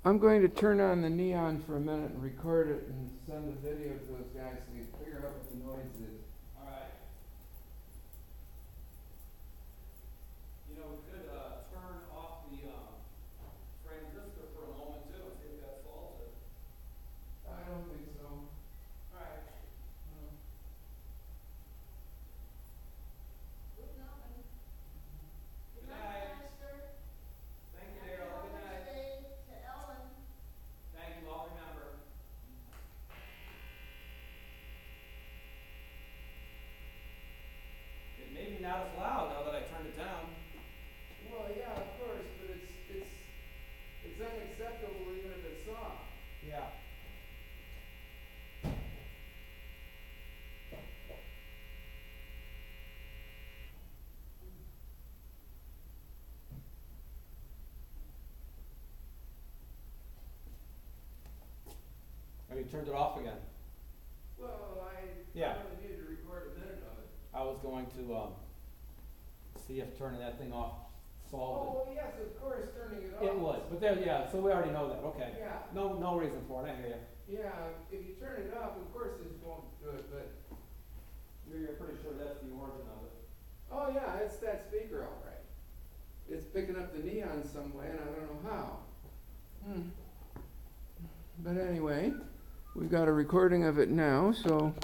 I'm going to turn on the neon for a minute and record it and send the video to those guys so they can figure out what the noise is. All right. You know, we could turn off the transistor for a moment too and see if that solves it. I don't think so. All right. Good night. Good night. Master. Thank you, Happy Daryl. Good Mother's night. Day to Ellen. Thank you. I'll remember. It may be not as loud now that I turned it down. Well, yeah, of course, but it's unacceptable even if it's soft. Yeah. Oh, you turned it off again. Well, Yeah. I only needed to record a minute of it. I was going to see if turning that thing off solved Oh, yes, of course, turning it off. it. It would, but there, yeah, so we already know that, okay. Yeah, No reason for it, I hear you. yeah, if you turn it off, of course it won't do it, but, You're pretty sure that's the origin of it. oh yeah, it's that speaker all right. It's picking up the neon some way and I don't know how. But anyway, we've got a recording of it now, so